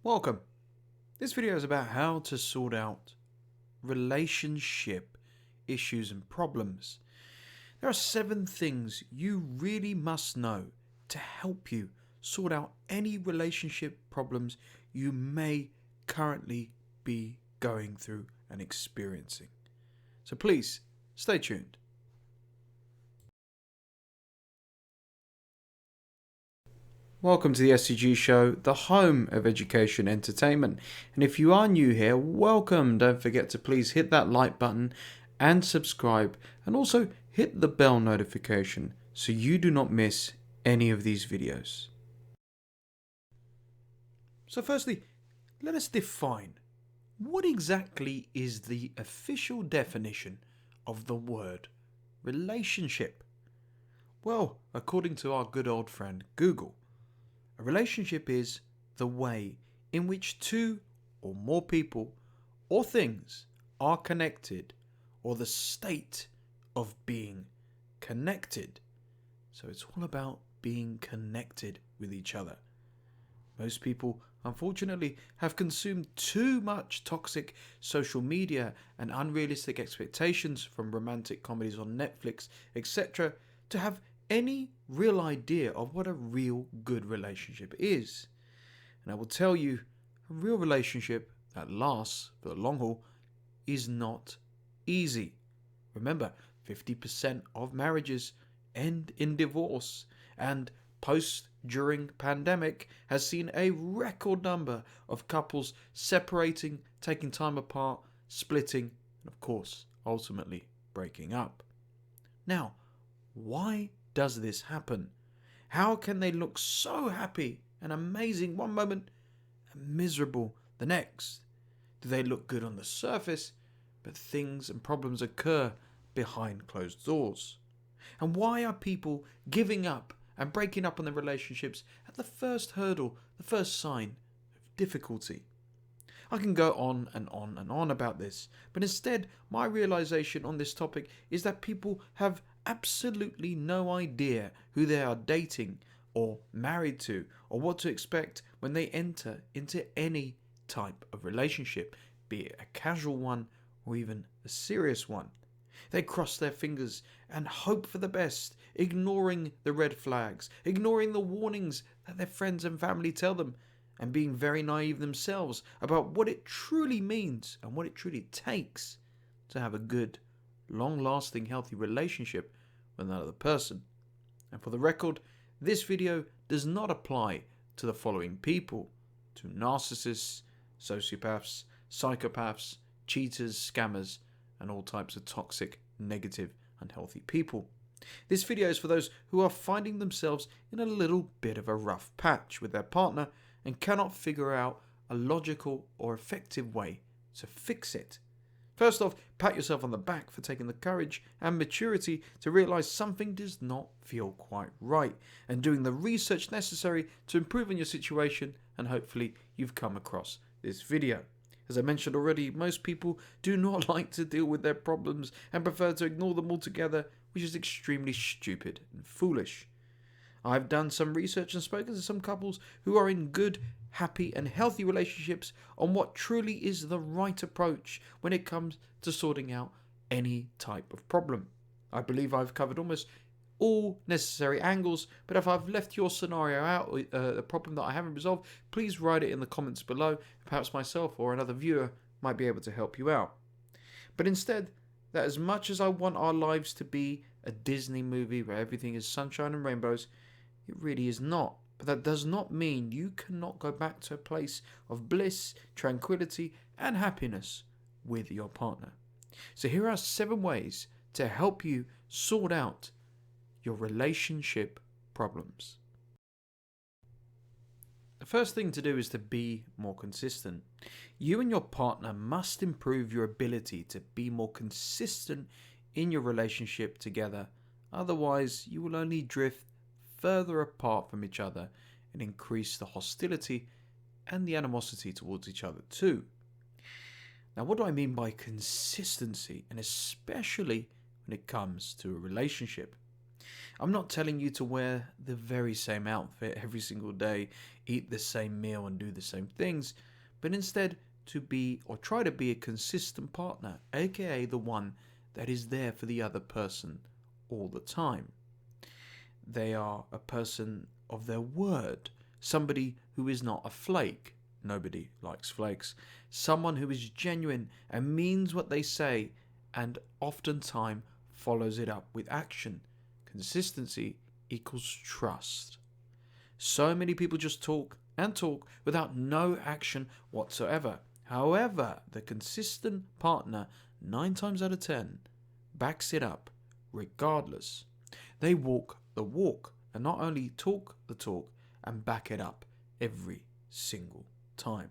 Welcome. This video is about how to sort out relationship issues and problems. There are 7 things you really must know to help you sort out any relationship problems you may currently be going through and experiencing. So please stay tuned. Welcome to the SCG Show, the home of education entertainment. And if you are new here, welcome. Don't forget to please hit that like button and subscribe, and also hit the bell notification so you do not miss any of these videos. So firstly, let us define what exactly is the official definition of the word relationship. Well, according to our good old friend Google, a relationship is the way in which 2 or more people or things are connected, or the state of being connected. So it's all about being connected with each other. Most people, unfortunately, have consumed too much toxic social media and unrealistic expectations from romantic comedies on Netflix, etc., to have any real idea of what a real good relationship is. And I will tell you, a real relationship that lasts for the long haul is not easy. Remember, 50% of marriages end in divorce, and during pandemic has seen a record number of couples separating, taking time apart, splitting, and of course, ultimately breaking up. Now, why does this happen? How can they look so happy and amazing one moment and miserable the next? Do they look good on the surface, but things and problems occur behind closed doors? And why are people giving up and breaking up on their relationships at the first hurdle, the first sign of difficulty? I can go on and on and on about this, but instead my realization on this topic is that people have absolutely no idea who they are dating or married to, or what to expect when they enter into any type of relationship, be it a casual one or even a serious one. They cross their fingers and hope for the best, ignoring the red flags, ignoring the warnings that their friends and family tell them, and being very naive themselves about what it truly means and what it truly takes to have a good, long-lasting, healthy relationship with another person. And for the record, this video does not apply to the following people: to narcissists, sociopaths, psychopaths, cheaters, scammers, and all types of toxic, negative, unhealthy people. This video is for those who are finding themselves in a little bit of a rough patch with their partner and cannot figure out a logical or effective way to fix it. First off, pat yourself on the back for taking the courage and maturity to realize something does not feel quite right, and doing the research necessary to improve on your situation, and hopefully you've come across this video. As I mentioned already, most people do not like to deal with their problems and prefer to ignore them altogether, which is extremely stupid and foolish. I've done some research and spoken to some couples who are in good, happy and healthy relationships on what truly is the right approach when it comes to sorting out any type of problem. I believe I've covered almost all necessary angles, but if I've left your scenario out, a problem that I haven't resolved, please write it in the comments below. Perhaps myself or another viewer might be able to help you out. But instead, that as much as I want our lives to be a Disney movie where everything is sunshine and rainbows, it really is not. But that does not mean you cannot go back to a place of bliss, tranquility, and happiness with your partner. So here are 7 ways to help you sort out your relationship problems. The first thing to do is to be more consistent. You and your partner must improve your ability to be more consistent in your relationship together. Otherwise, you will only drift further apart from each other and increase the hostility and the animosity towards each other too. Now, what do I mean by consistency, and especially when it comes to a relationship? I'm not telling you to wear the very same outfit every single day, eat the same meal, and do the same things, but instead to be or try to be a consistent partner, aka the one that is there for the other person all the time. They are a person of their word, somebody who is not a flake. Nobody likes flakes. Someone who is genuine and means what they say and oftentimes follows it up with action. Consistency equals trust. So many people just talk and talk without no action whatsoever. However, the consistent partner, 9 times out of 10, backs it up regardless. They walk the walk and not only talk the talk and back it up every single time.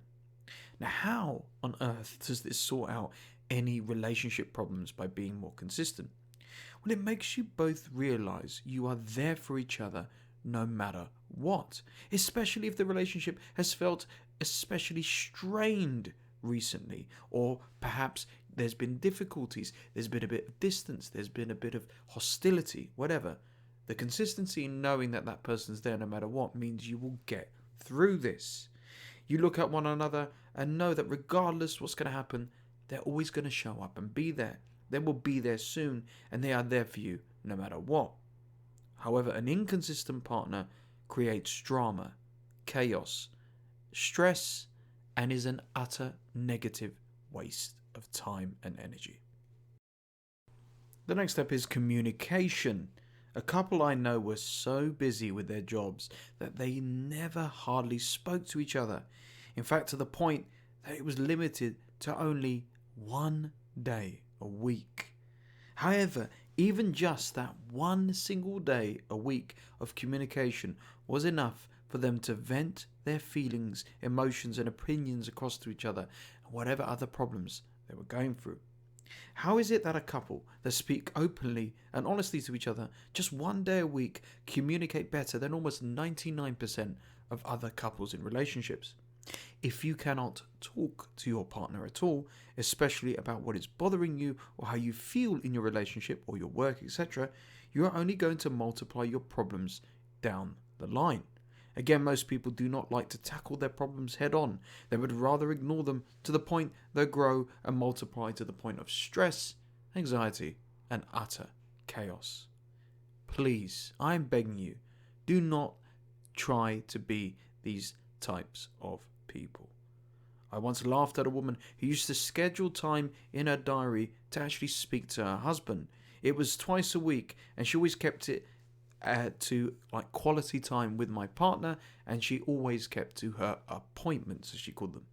Now, how on earth does this sort out any relationship problems by being more consistent? Well, it makes you both realize you are there for each other no matter what, especially if the relationship has felt especially strained recently, or perhaps there's been difficulties, there's been a bit of distance, there's been a bit of hostility, whatever. The consistency in knowing that that person's there no matter what means you will get through this. You look at one another and know that regardless what's going to happen, they're always going to show up and be there. They will be there soon, and they are there for you no matter what. However, an inconsistent partner creates drama, chaos, stress, and is an utter negative waste of time and energy. The next step is communication. A couple I know were so busy with their jobs that they never hardly spoke to each other. In fact, to the point that it was limited to only one day a week. However, even just that one single day a week of communication was enough for them to vent their feelings, emotions, and opinions across to each other, and whatever other problems they were going through. How is it that a couple that speak openly and honestly to each other just one day a week communicate better than almost 99% of other couples in relationships? If you cannot talk to your partner at all, especially about what is bothering you or how you feel in your relationship or your work, etc., you are only going to multiply your problems down the line. Again, most people do not like to tackle their problems head on. They would rather ignore them to the point they grow and multiply to the point of stress, anxiety, and utter chaos. Please, I am begging you, do not try to be these types of people. I once laughed at a woman who used to schedule time in her diary to actually speak to her husband. It was twice a week, and she always kept it to like quality time with my partner, and she always kept to her appointments, as she called them.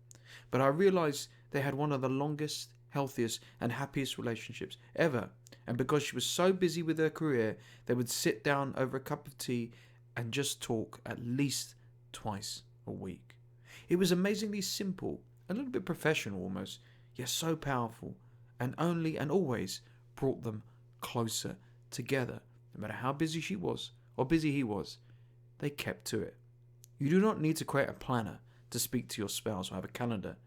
But I realized they had one of the longest, healthiest, and happiest relationships ever. And because she was so busy with her career, they would sit down over a cup of tea and just talk at least twice a week. It was amazingly simple, a little bit professional almost, yet so powerful, and only and always brought them closer together. No matter how busy she was or busy he was, they kept to it. You do not need to create a planner to speak to your spouse or have a calendar.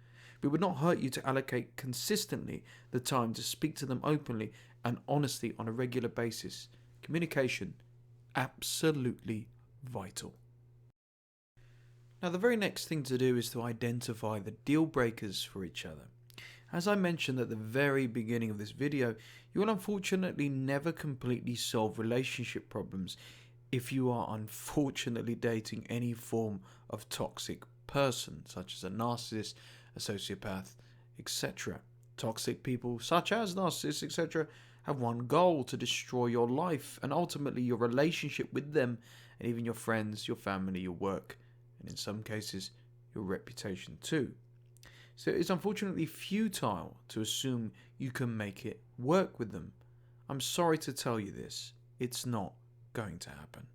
It would not hurt you to allocate consistently the time to speak to them openly and honestly on a regular basis. Communication, absolutely vital. Now, the very next thing to do is to identify the deal breakers for each other. As I mentioned at the very beginning of this video, you will unfortunately never completely solve relationship problems if you are unfortunately dating any form of toxic person, such as a narcissist, a sociopath, etc. Toxic people, such as narcissists, etc., have one goal: to destroy your life and ultimately your relationship with them, and even your friends, your family, your work, and in some cases, your reputation too. So it's unfortunately futile to assume you can make it work with them. I'm sorry to tell you this, it's not going to happen.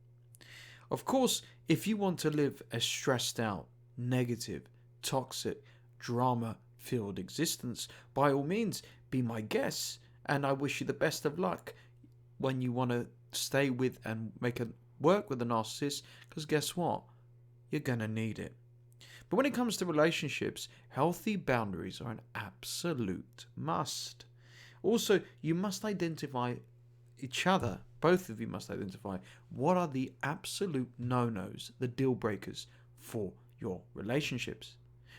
Of course, if you want to live a stressed out, negative, toxic, drama-filled existence, by all means, be my guest, and I wish you the best of luck when you want to stay with and make it work with a narcissist, because guess what? You're going to need it. But when it comes to relationships, healthy boundaries are an absolute must. Also, you must identify each other, both of you must identify what are the absolute no-nos, the deal breakers for your relationships.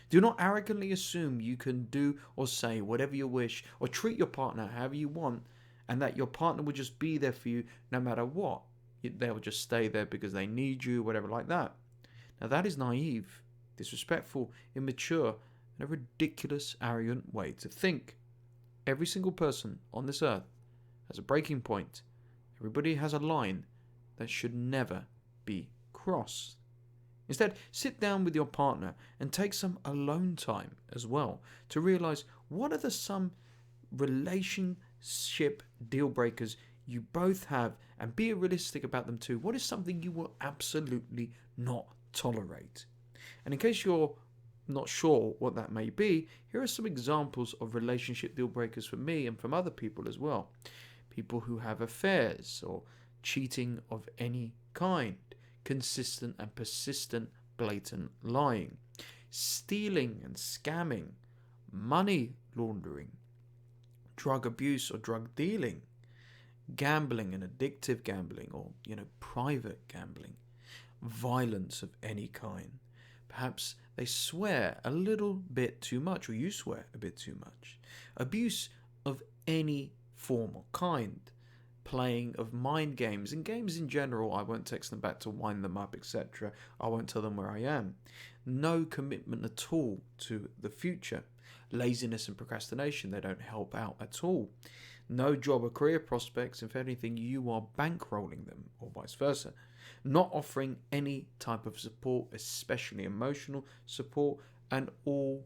Do not arrogantly assume you can do or say whatever you wish or treat your partner however you want and that your partner will just be there for you no matter what. They will just stay there because they need you, whatever like that. Now that is naive, disrespectful, immature, and a ridiculous, arrogant way to think. Every single person on this earth has a breaking point. Everybody has a line that should never be crossed. Instead, sit down with your partner and take some alone time as well to realize what are some relationship deal breakers you both have and be realistic about them too. What is something you will absolutely not tolerate? And in case you're not sure what that may be, here are some examples of relationship deal breakers for me and from other people as well. People who have affairs or cheating of any kind, consistent and persistent blatant lying, stealing and scamming, money laundering, drug abuse or drug dealing, gambling and addictive gambling or, private gambling, violence of any kind. Perhaps they swear a little bit too much or you swear a bit too much. Abuse of any form or kind. Playing of mind games and games in general. I won't text them back to wind them up, etc. I won't tell them where I am. No commitment at all to the future. Laziness and procrastination, they don't help out at all. No job or career prospects. If anything, you are bankrolling them or vice versa. Not offering any type of support, especially emotional support, and all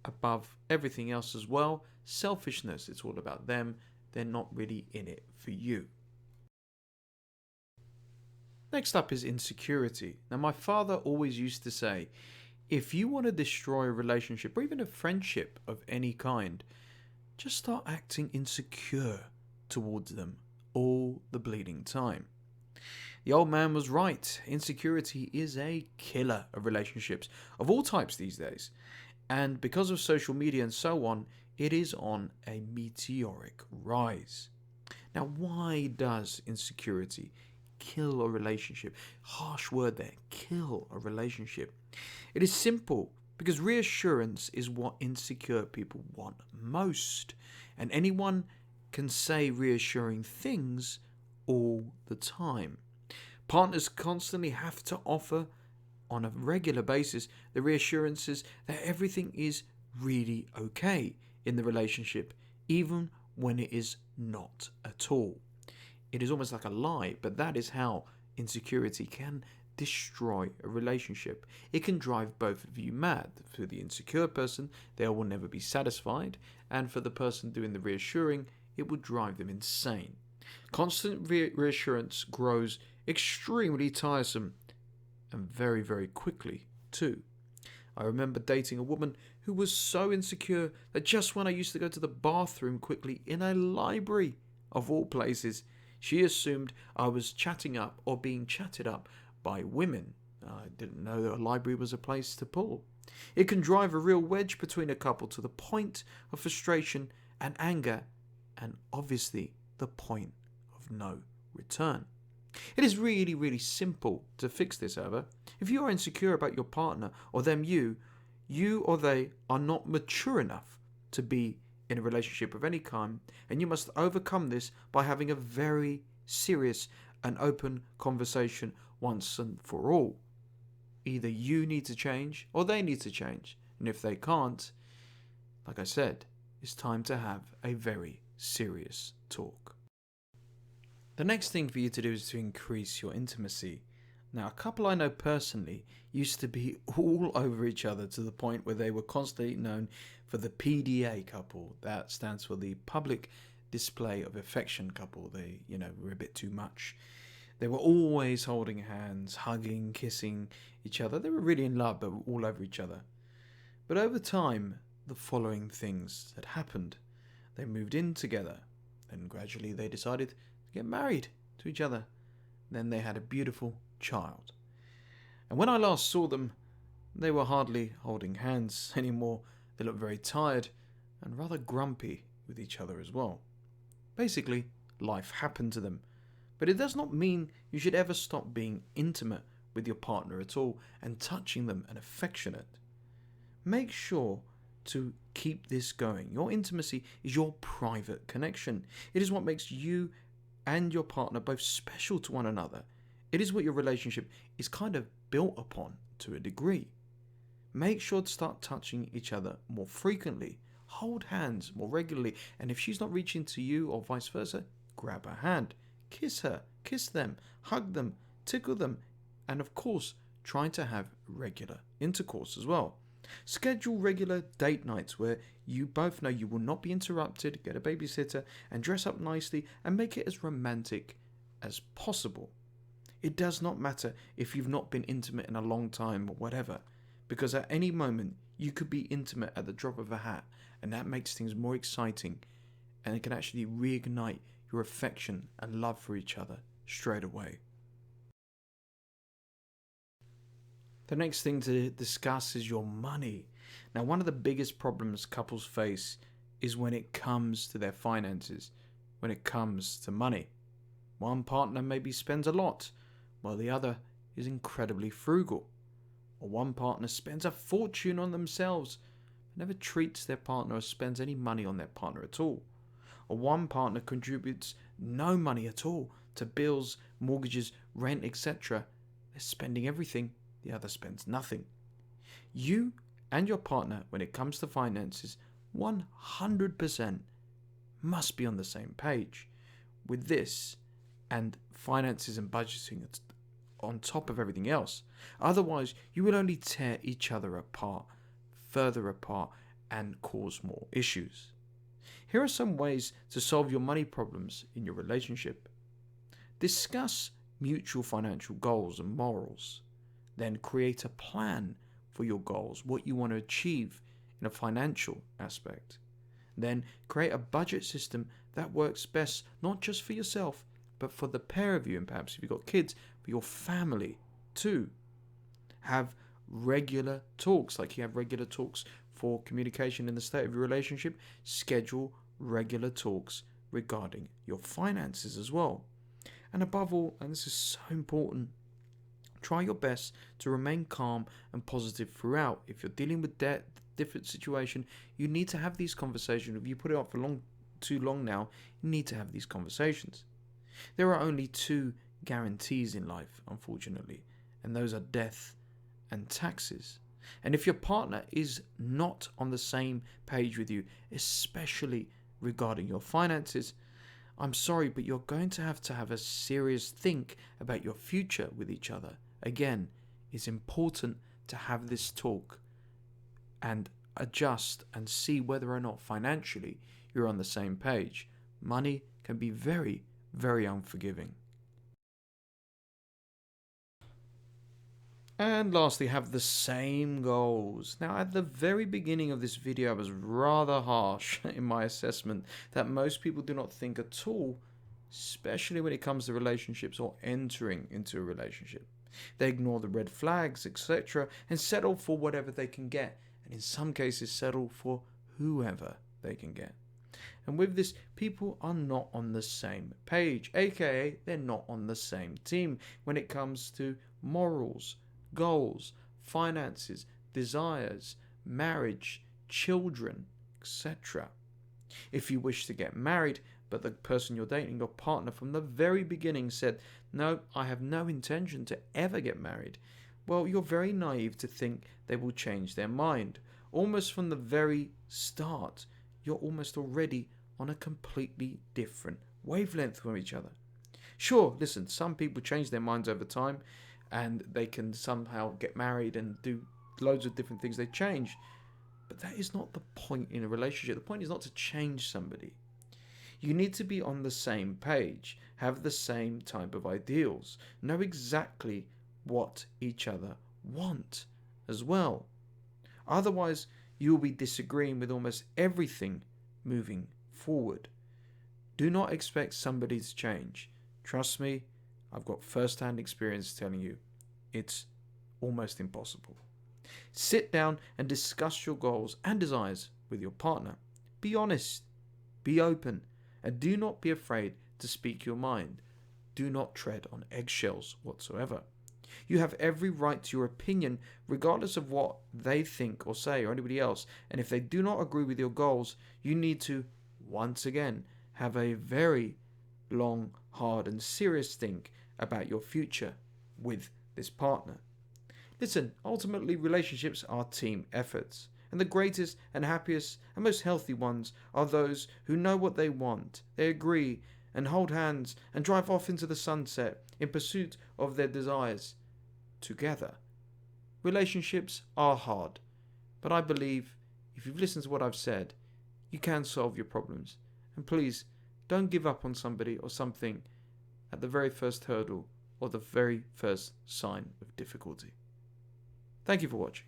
above everything else as well. Selfishness, it's all about them. They're not really in it for you. Next up is insecurity. Now, my father always used to say, if you want to destroy a relationship or even a friendship of any kind, just start acting insecure towards them all the bleeding time. The old man was right. Insecurity is a killer of relationships of all types these days. And because of social media and so on, it is on a meteoric rise. Now, why does insecurity kill a relationship? Harsh word there, kill a relationship. It is simple because reassurance is what insecure people want most. And anyone can say reassuring things all the time. Partners constantly have to offer on a regular basis the reassurances that everything is really okay in the relationship, even when it is not at all. It is almost like a lie, but that is how insecurity can destroy a relationship. It can drive both of you mad. For the insecure person, they will never be satisfied, and for the person doing the reassuring, it will drive them insane. Constant reassurance grows extremely tiresome and very, very quickly too. I remember dating a woman who was so insecure that just when I used to go to the bathroom quickly in a library, of all places, she assumed I was chatting up or being chatted up by women. I didn't know that a library was a place to pull. It can drive a real wedge between a couple to the point of frustration and anger, and obviously the point of no return. It is really, really simple to fix this, however. If you are insecure about your partner or them you or they are not mature enough to be in a relationship of any kind, and you must overcome this by having a very serious and open conversation once and for all. Either you need to change or they need to change. And if they can't, like I said, it's time to have a very serious talk. The next thing for you to do is to increase your intimacy. Now, a couple I know personally used to be all over each other to the point where they were constantly known for the PDA couple. That stands for the public display of affection couple. They, were a bit too much. They were always holding hands, hugging, kissing each other. They were really in love, but were all over each other. But over time, the following things had happened. They moved in together, and gradually they decided to get married to each other. Then they had a beautiful child. And when I last saw them, they were hardly holding hands anymore. They looked very tired and rather grumpy with each other as well. Basically, life happen to them. But it does not mean you should ever stop being intimate with your partner at all and touching them and affectionate. Make sure to keep this going. Your intimacy is your private connection. It is what makes you and your partner both special to one another. It is what your relationship is kind of built upon to a degree. Make sure to start touching each other more frequently. Hold hands more regularly. And if she's not reaching to you or vice versa, grab her hand. Kiss her, kiss them, hug them, tickle them, and of course, try to have regular intercourse as well. Schedule regular date nights where you both know you will not be interrupted, get a babysitter, and dress up nicely and make it as romantic as possible. It does not matter if you've not been intimate in a long time or whatever, because at any moment you could be intimate at the drop of a hat, and that makes things more exciting, and it can actually reignite your affection and love for each other straight away. The next thing to discuss is your money. Now, one of the biggest problems couples face is when it comes to their finances, when it comes to money. One partner maybe spends a lot, while the other is incredibly frugal. Or one partner spends a fortune on themselves, but never treats their partner or spends any money on their partner at all. Or one partner contributes no money at all to bills, mortgages, rent, etc. They're spending everything, the other spends nothing. You and your partner, when it comes to finances, 100% must be on the same page with this, and finances and budgeting on top of everything else. Otherwise, you will only tear each other apart, further apart, and cause more issues. Here are some ways to solve your money problems in your relationship. Discuss mutual financial goals and morals. Then create a plan for your goals, what you want to achieve in a financial aspect. Then create a budget system that works best, not just for yourself, but for the pair of you, and perhaps if you've got kids, for your family too. Have regular talks, like you have regular talks for communication in the state of your relationship. Schedule regular talks regarding your finances as well. And above all, and this is so important, try your best to remain calm and positive throughout. If you're dealing with debt, different situation, you need to have these conversations. If you put it off for too long now, you need to have these conversations. There are only two guarantees in life, unfortunately, and those are death and taxes. And if your partner is not on the same page with you, especially regarding your finances, I'm sorry, but you're going to have a serious think about your future with each other. Again, it's important to have this talk and adjust and see whether or not financially you're on the same page. Money can be very, very unforgiving. And lastly, have the same goals. Now, at the very beginning of this video, I was rather harsh in my assessment that most people do not think at all, especially when it comes to relationships or entering into a relationship. They ignore the red flags, etc., and settle for whatever they can get, and in some cases settle for whoever they can get. And with this, people are not on the same page, aka they're not on the same team when it comes to morals, goals, finances, desires, marriage, children, etc. If you wish to get married, but the person you're dating, your partner, from the very beginning said, "No, I have no intention to ever get married," well, you're very naive to think they will change their mind. Almost from the very start, you're almost already on a completely different wavelength from each other. Sure, listen, some people change their minds over time and they can somehow get married and do loads of different things. They change. But that is not the point in a relationship. The point is not to change somebody. You need to be on the same page, have the same type of ideals, know exactly what each other want as well. Otherwise, you will be disagreeing with almost everything moving forward. Do not expect somebody to change. Trust me, I've got first-hand experience telling you it's almost impossible. Sit down and discuss your goals and desires with your partner. Be honest, be open, and do not be afraid to speak your mind. Do not tread on eggshells whatsoever. You have every right to your opinion, regardless of what they think or say or anybody else. And if they do not agree with your goals, you need to, once again, have a very long, hard, and serious think about your future with this partner. Listen, ultimately, relationships are team efforts. And the greatest and happiest and most healthy ones are those who know what they want, they agree, and hold hands and drive off into the sunset in pursuit of their desires together. Relationships are hard, but I believe if you've listened to what I've said, you can solve your problems. And please, don't give up on somebody or something at the very first hurdle or the very first sign of difficulty. Thank you for watching.